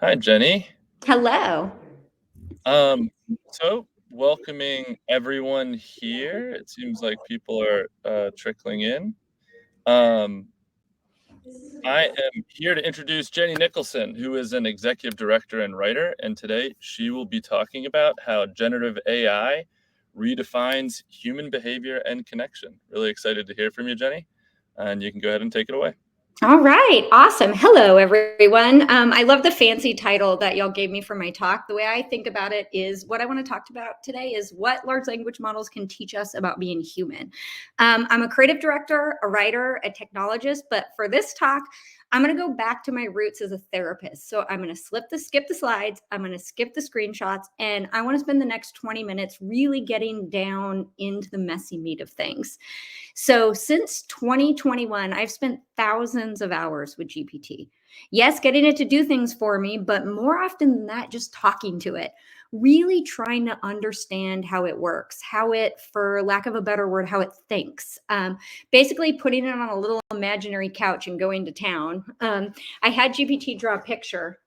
Hi, Jenny. Hello. Um, so welcoming everyone here. It seems like people are trickling in. Um, I am here to introduce Jenny Nicholson, who is an executive director and writer, and today she will be talking about how generative AI redefines human behavior and connection. Really excited to hear from you, Jenny, and you can go ahead and take it away. All right. Awesome. Hello, everyone. I love the fancy title that y'all gave me for my talk. The way I think about it is what I want to talk about today is what large language models can teach us about being human. I'm a creative director, a writer, a technologist, but for this talk, I'm going to go back to my roots as a therapist. So I'm going to skip the slides. I'm going to skip the screenshots, and I want to spend the next 20 minutes really getting down into the messy meat of things. So since 2021, I've spent thousands of hours with GPT. Yes, getting it to do things for me, but more often than that, just talking to it, really trying to understand how it works, how it, for lack of a better word, how it thinks. Basically, putting it on a little imaginary couch and going to town. I had GPT draw a picture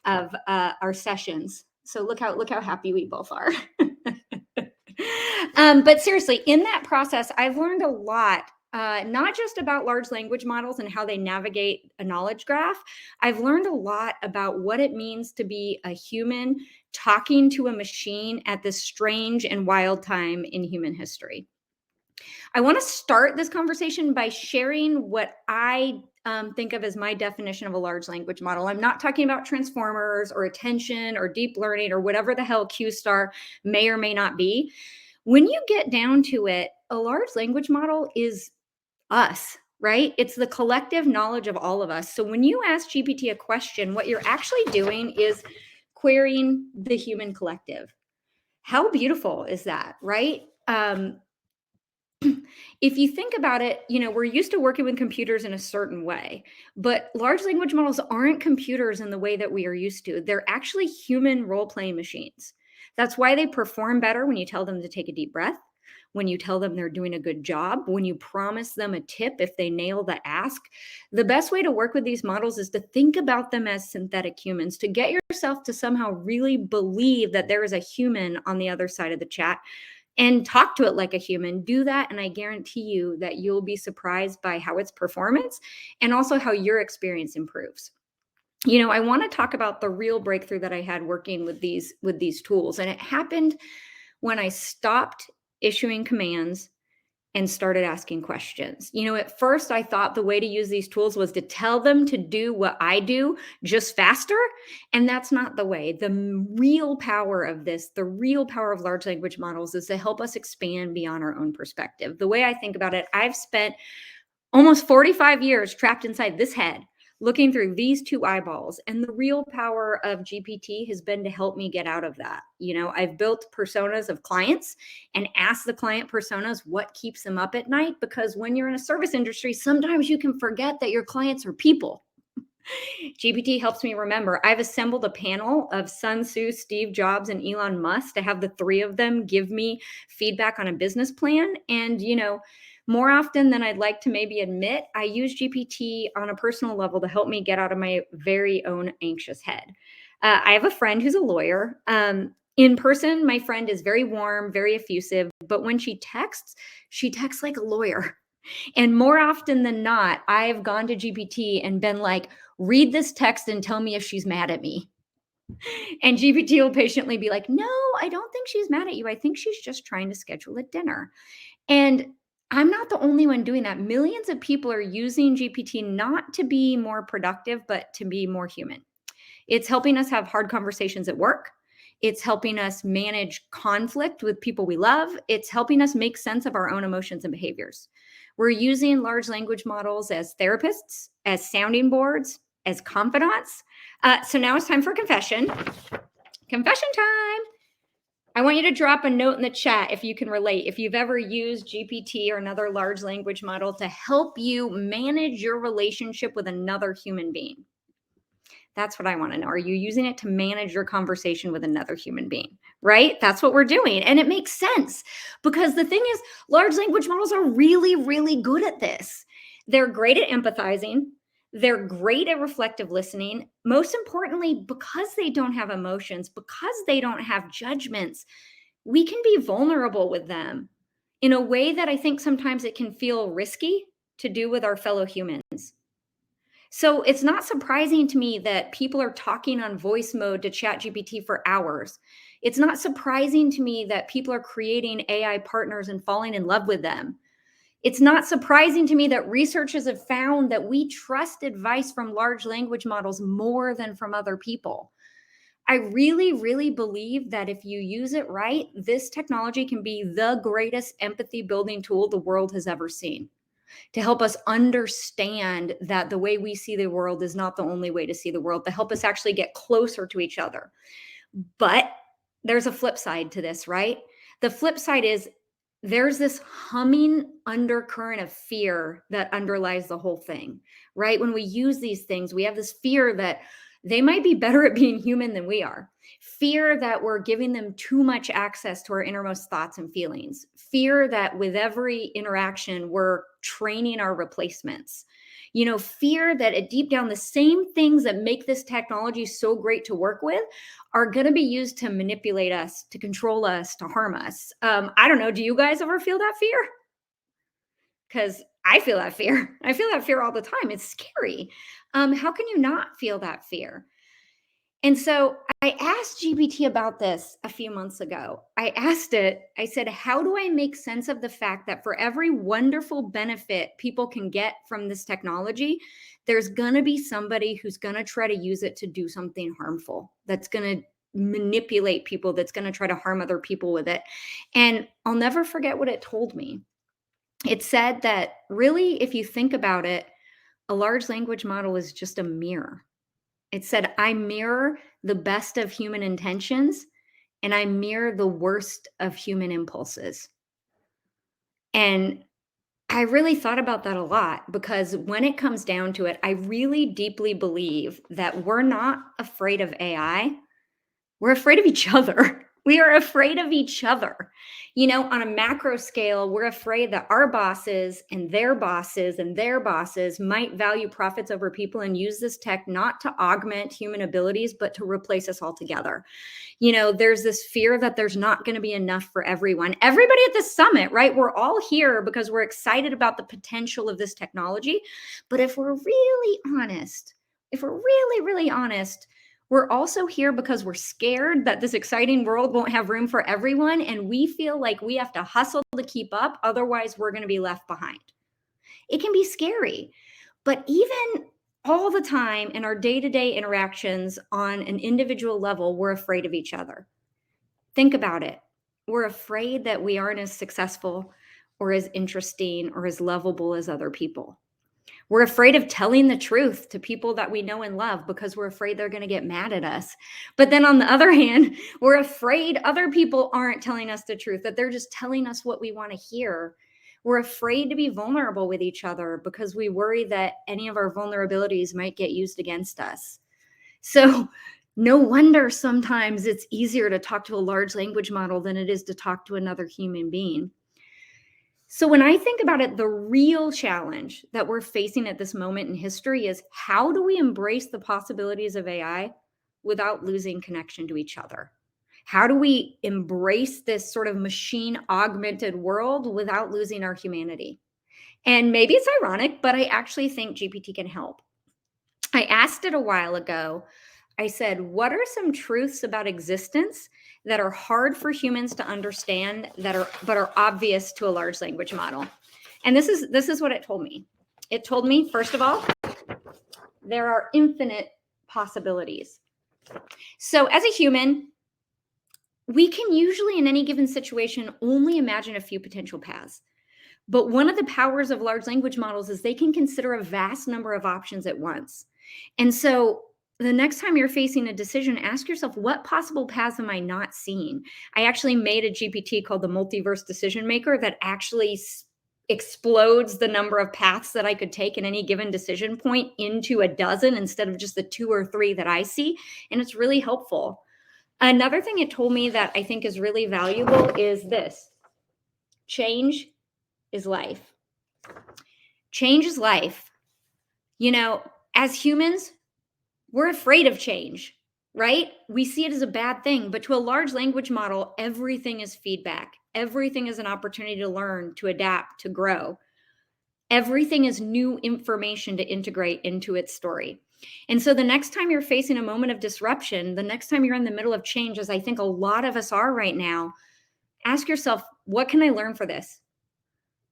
of our sessions. So look how happy we both are. But seriously, in that process, I've learned a lot, not just about large language models and how they navigate a knowledge graph. I've learned a lot about what it means to be a human talking to a machine at this strange and wild time in human history. I want to start this conversation by sharing what I think of as my definition of a large language model. I'm not talking about transformers or attention or deep learning or whatever the hell Q star may or may not be. When you get down to it, a large language model is us, right? It's the collective knowledge of all of us. So when you ask GPT a question, what you're actually doing is querying the human collective. How beautiful is that, right? If you think about it, we're used to working with computers in a certain way, but large language models aren't computers in the way that we are used to. They're actually human role playing machines. That's why they perform better when you tell them to take a deep breath, when you tell them they're doing a good job, when you promise them a tip if they nail the ask. The best way to work with these models is to think about them as synthetic humans, to get yourself to somehow really believe that there is a human on the other side of the chat and talk to it like a human. Do that, and I guarantee you that you'll be surprised by how its performance and also how your experience improves. I want to talk about the real breakthrough that I had working with these tools, and it happened when I stopped issuing commands and started asking questions. At first I thought the way to use these tools was to tell them to do what I do just faster. And that's not the way. The real power of this, the real power of large language models is to help us expand beyond our own perspective. The way I think about it, I've spent almost 45 years trapped inside this head, looking through these two eyeballs. And the real power of GPT has been to help me get out of that. I've built personas of clients and asked the client personas what keeps them up at night, because when you're in a service industry, sometimes you can forget that your clients are people. GPT helps me remember. I've assembled a panel of Sun Tzu, Steve Jobs, and Elon Musk to have the three of them give me feedback on a business plan. And, more often than I'd like to maybe admit, I use GPT on a personal level to help me get out of my very own anxious head. I have a friend who's a lawyer. In person, my friend is very warm, very effusive, but when she texts like a lawyer. And more often than not, I've gone to GPT and been like, read this text and tell me if she's mad at me. And GPT will patiently be like, no, I don't think she's mad at you. I think she's just trying to schedule a dinner. And I'm not the only one doing that. Millions of people are using GPT not to be more productive, but to be more human. It's helping us have hard conversations at work. It's helping us manage conflict with people we love. It's helping us make sense of our own emotions and behaviors. We're using large language models as therapists, as sounding boards, as confidants. So now it's time for confession. Confession time. I want you to drop a note in the chat if you can relate, if you've ever used GPT or another large language model to help you manage your relationship with another human being. That's what I want to know. Are you using it to manage your conversation with another human being? Right? That's what we're doing. And it makes sense, because the thing is, large language models are really, really good at this. They're great at empathizing. They're great at reflective listening. Most importantly, because they don't have emotions, because they don't have judgments, we can be vulnerable with them in a way that I think sometimes it can feel risky to do with our fellow humans. So it's not surprising to me that people are talking on voice mode to ChatGPT for hours. It's not surprising to me that people are creating AI partners and falling in love with them. It's not surprising to me that researchers have found that we trust advice from large language models more than from other people. I really, really believe that if you use it right, this technology can be the greatest empathy building tool the world has ever seen to help us understand that the way we see the world is not the only way to see the world, to help us actually get closer to each other. But there's a flip side to this, right? The flip side is there's this humming undercurrent of fear that underlies the whole thing, right? When we use these things, we have this fear that they might be better at being human than we are. Fear that we're giving them too much access to our innermost thoughts and feelings. Fear that with every interaction, we're training our replacements. Fear that deep down, the same things that make this technology so great to work with are going to be used to manipulate us, to control us, to harm us. I don't know. Do you guys ever feel that fear? Because I feel that fear. I feel that fear all the time. It's scary. How can you not feel that fear? And so I asked GPT about this a few months ago. I asked it, I said, how do I make sense of the fact that for every wonderful benefit people can get from this technology, there's going to be somebody who's going to try to use it to do something harmful, that's going to manipulate people, that's going to try to harm other people with it. And I'll never forget what it told me. It said that really, if you think about it, a large language model is just a mirror. It said, I mirror the best of human intentions and I mirror the worst of human impulses. And I really thought about that a lot because when it comes down to it, I really deeply believe that we're not afraid of AI. We're afraid of each other. We are afraid of each other. On a macro scale, we're afraid that our bosses and their bosses and their bosses might value profits over people and use this tech not to augment human abilities, but to replace us altogether. There's this fear that there's not going to be enough for everyone. Everybody at the summit, right? We're all here because we're excited about the potential of this technology. But if we're really honest, really honest, we're also here because we're scared that this exciting world won't have room for everyone. And we feel like we have to hustle to keep up. Otherwise, we're going to be left behind. It can be scary. But even all the time in our day-to-day interactions on an individual level, we're afraid of each other. Think about it. We're afraid that we aren't as successful or as interesting or as lovable as other people. We're afraid of telling the truth to people that we know and love because we're afraid they're going to get mad at us. But then on the other hand, we're afraid other people aren't telling us the truth, that they're just telling us what we want to hear. We're afraid to be vulnerable with each other because we worry that any of our vulnerabilities might get used against us. So no wonder sometimes it's easier to talk to a large language model than it is to talk to another human being. So when I think about it, the real challenge that we're facing at this moment in history is how do we embrace the possibilities of AI without losing connection to each other? How do we embrace this sort of machine augmented world without losing our humanity? And maybe it's ironic, but I actually think GPT can help. I asked it a while ago. I said, what are some truths about existence that are hard for humans to understand but are obvious to a large language model? And this is what it told me. It told me, first of all, there are infinite possibilities. So as a human, we can usually in any given situation only imagine a few potential paths. But one of the powers of large language models is they can consider a vast number of options at once. And so the next time you're facing a decision, ask yourself, what possible paths am I not seeing? I actually made a GPT called the multiverse decision maker that actually explodes the number of paths that I could take in any given decision point into a dozen instead of just the 2 or 3 that I see. And it's really helpful. Another thing it told me that I think is really valuable is this: change is life. Change is life. As humans, we're afraid of change, right? We see it as a bad thing, but to a large language model, everything is feedback. Everything is an opportunity to learn, to adapt, to grow. Everything is new information to integrate into its story. And so the next time you're facing a moment of disruption, the next time you're in the middle of change, as I think a lot of us are right now, ask yourself, what can I learn for this?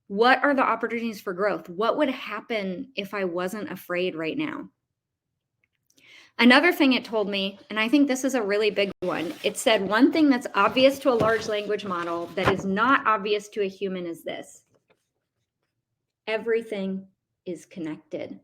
What are the opportunities for growth? What would happen if I wasn't afraid right now? Another thing it told me, and I think this is a really big one, it said one thing that's obvious to a large language model that is not obvious to a human is this: everything is connected.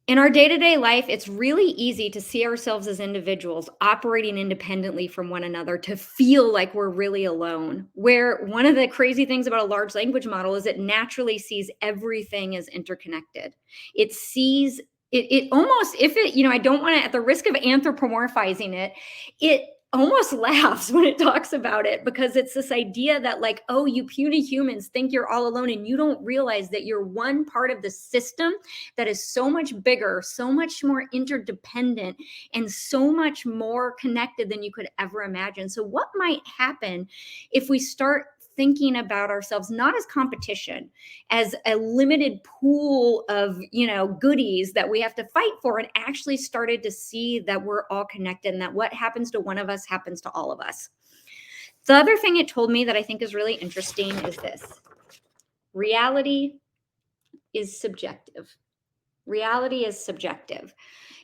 In our day-to-day life, it's really easy to see ourselves as individuals operating independently from one another, to feel like we're really alone. Where one of the crazy things about a large language model is it naturally sees everything as interconnected. It sees it almost, if it, I don't want to, at the risk of anthropomorphizing it, it almost laughs when it talks about it, because it's this idea that, like, oh, you puny humans think you're all alone and you don't realize that you're one part of the system that is so much bigger, so much more interdependent, and so much more connected than you could ever imagine. So, what might happen if we start thinking about ourselves not as competition, as a limited pool of, goodies that we have to fight for, and actually started to see that we're all connected, and that what happens to one of us happens to all of us? The other thing it told me that I think is really interesting is this: reality is subjective. Reality is subjective.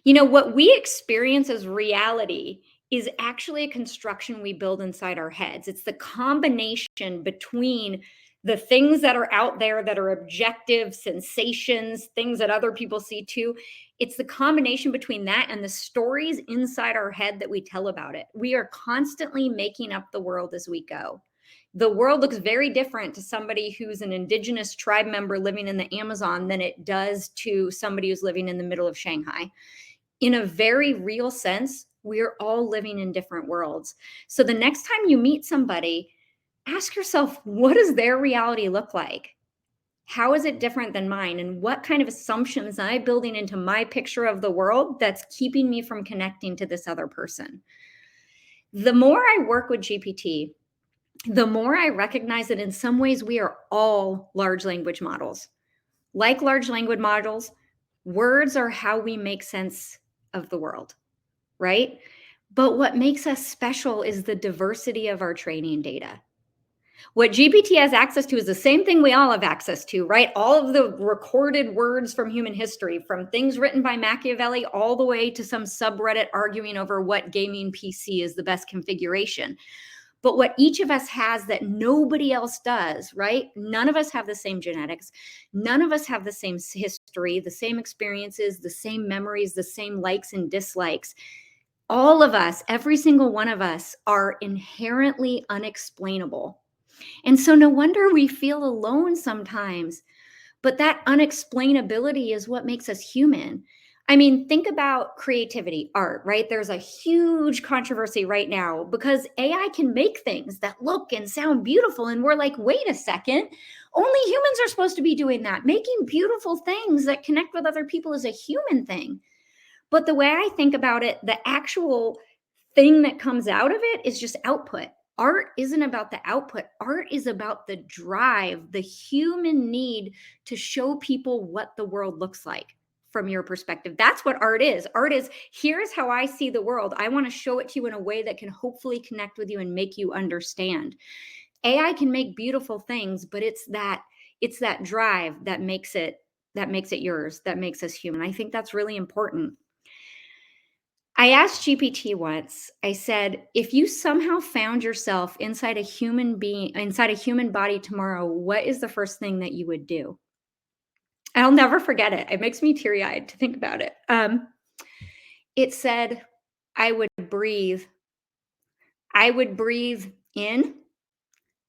What we experience as reality is actually a construction we build inside our heads. It's the combination between the things that are out there that are objective sensations, things that other people see too. It's the combination between that and the stories inside our head that we tell about it. We are constantly making up the world as we go. The world looks very different to somebody who's an indigenous tribe member living in the Amazon than it does to somebody who's living in the middle of Shanghai. In a very real sense, we're all living in different worlds. So the next time you meet somebody, ask yourself, what does their reality look like? How is it different than mine? And what kind of assumptions am I building into my picture of the world that's keeping me from connecting to this other person? The more I work with GPT, the more I recognize that in some ways we are all large language models. Like large language models, words are how we make sense of the world, right? But what makes us special is the diversity of our training data. What GPT has access to is the same thing we all have access to, right? All of the recorded words from human history, from things written by Machiavelli all the way to some subreddit arguing over what gaming PC is the best configuration. But what each of us has that nobody else does, right? None of us have the same genetics. None of us have the same history, the same experiences, the same memories, the same likes and dislikes. All of us, every single one of us, are inherently unexplainable. And so no wonder we feel alone sometimes. But that unexplainability is what makes us human. I mean, think about creativity, art, right? There's a huge controversy right now because AI can make things that look and sound beautiful. And we're like, wait a second, only humans are supposed to be doing that. Making beautiful things that connect with other people is a human thing. But the way I think about it, the actual thing that comes out of it is just output. Art isn't about the output. Art is about the drive, the human need to show people what the world looks like from your perspective. That's what art is. Art is, here's how I see the world. I want to show it to you in a way that can hopefully connect with you and make you understand. AI can make beautiful things, but it's that drive that makes it yours, that makes us human. I think that's really important. I asked GPT once, I said, if you somehow found yourself inside a human being, inside a human body tomorrow, what is the first thing that you would do? I'll never forget it. It makes me teary eyed to think about it. It said, I would breathe. I would breathe in,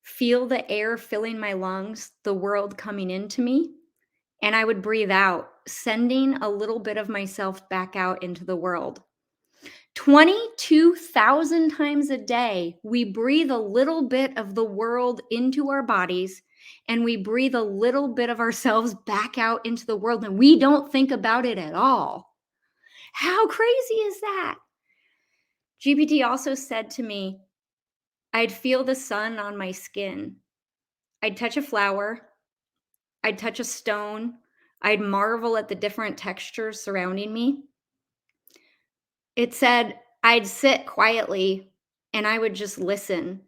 feel the air filling my lungs, the world coming into me, and I would breathe out, sending a little bit of myself back out into the world. 22,000 times a day, we breathe a little bit of the world into our bodies, and we breathe a little bit of ourselves back out into the world and we don't think about it at all. How crazy is that? GPT also said to me, I'd feel the sun on my skin. I'd touch a flower. I'd touch a stone. I'd marvel at the different textures surrounding me. It said I'd sit quietly and I would just listen.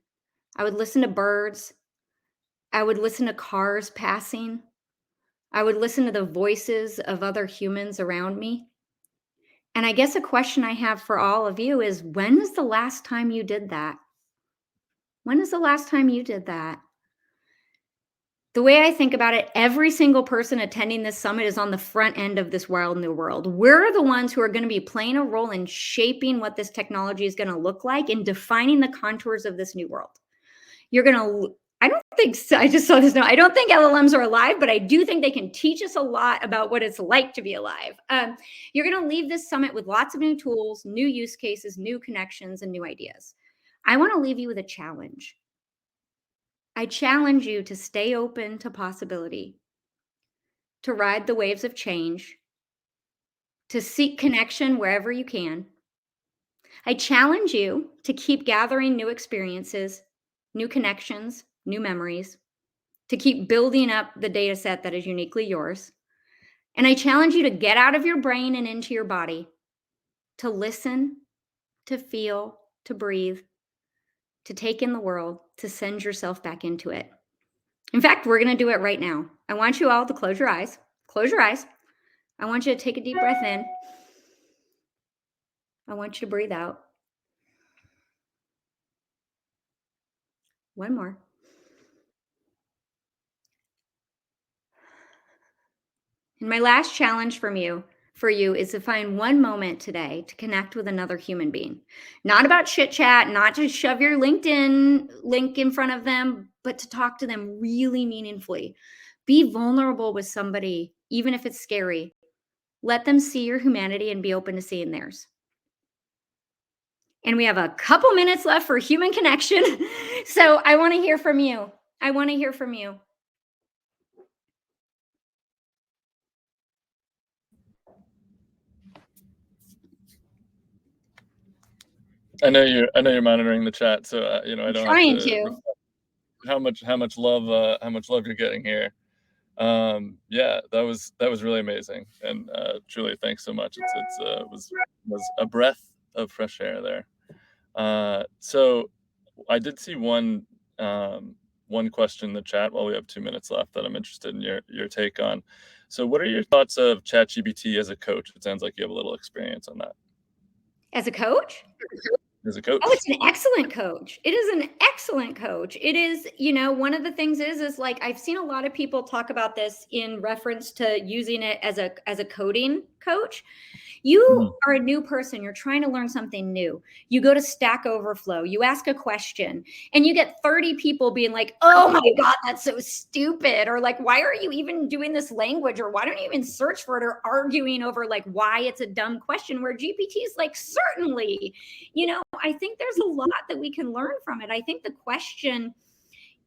I would listen to birds. I would listen to cars passing. I would listen to the voices of other humans around me. And I guess a question I have for all of you is, when is the last time you did that? When is the last time you did that? The way I think about it, every single person attending this summit is on the front end of this wild new world. We're the ones who are going to be playing a role in shaping what this technology is going to look like and defining the contours of this new world. You're going to, I don't think, so, I just saw this now. I don't think LLMs are alive, but I do think they can teach us a lot about what it's like to be alive. You're going to leave this summit with lots of new tools, new use cases, new connections, and new ideas. I want to leave you with a challenge. I challenge you to stay open to possibility, to ride the waves of change, to seek connection wherever you can. I challenge you to keep gathering new experiences, new connections, new memories, to keep building up the data set that is uniquely yours. And I challenge you to get out of your brain and into your body, to listen, to feel, to breathe, to take in the world, to send yourself back into it. In fact, we're going to do it right now. I want you all to close your eyes. Close your eyes. I want you to take a deep breath in. I want you to breathe out. One more. And my last challenge for you is to find one moment today to connect with another human being. Not about chit chat, not to shove your LinkedIn link in front of them, but to talk to them really meaningfully. Be vulnerable with somebody, even if it's scary. Let them see your humanity and be open to seeing theirs. And we have a couple minutes left for human connection. So I want to hear from you. I want to hear from you. I know you're monitoring the chat, so I I'm don't have trying to to. reflect how much love you're getting here. Yeah, that was really amazing, and truly, thanks so much. It's was a breath of fresh air there. So I did see one question in the chat while we have 2 minutes left that I'm interested in your take on. So, what are your thoughts of ChatGPT as a coach? It sounds like you have a little experience on that As a coach? as a Oh, coach. it's an excellent coach. It is an excellent coach. It is, one of the things is like I've seen a lot of people talk about this in reference to using it as a coding coach. You Mhm. are a new person, you're trying to learn something new. You go to Stack Overflow, you ask a question, and you get 30 people being like, "Oh my god, that's so stupid," or like, "Why are you even doing this language?" or "Why don't you even search for it?" or arguing over like why it's a dumb question, where GPT is like, "Certainly." I think there's a lot that we can learn from it. I think the question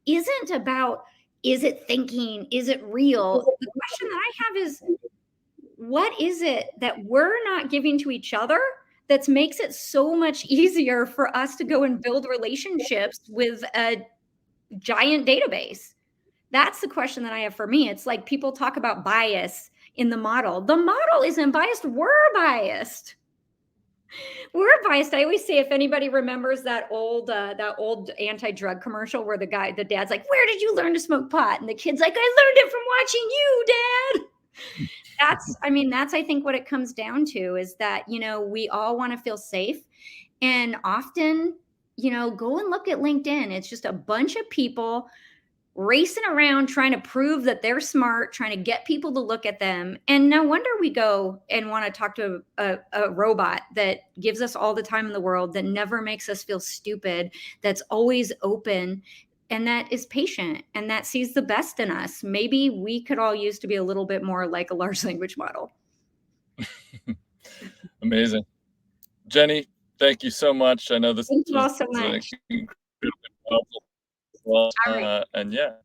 isn't about, is it thinking? Is it real? The question that I have is, what is it that we're not giving to each other that makes it so much easier for us to go and build relationships with a giant database? That's the question that I have for me. It's like people talk about bias in the model. The model isn't biased. We're biased. We're biased. I always say, if anybody remembers that old anti-drug commercial where the dad's like, "Where did you learn to smoke pot?" And the kid's like, "I learned it from watching you, Dad." That's I think what it comes down to is that, we all want to feel safe. And often, go and look at LinkedIn. It's just a bunch of people racing around trying to prove that they're smart, trying to get people to look at them. And no wonder we go and want to talk to a robot that gives us all the time in the world, that never makes us feel stupid, that's always open, and that is patient, and that sees the best in us. Maybe we could all use to be a little bit more like a large language model. Amazing, Jenny. Thank you so much. I know this Thank you was all so an much. incredibly powerful, well, All right. and yeah,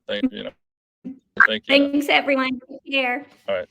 Thank you know, thank you now. Thanks, everyone. Take care. All right.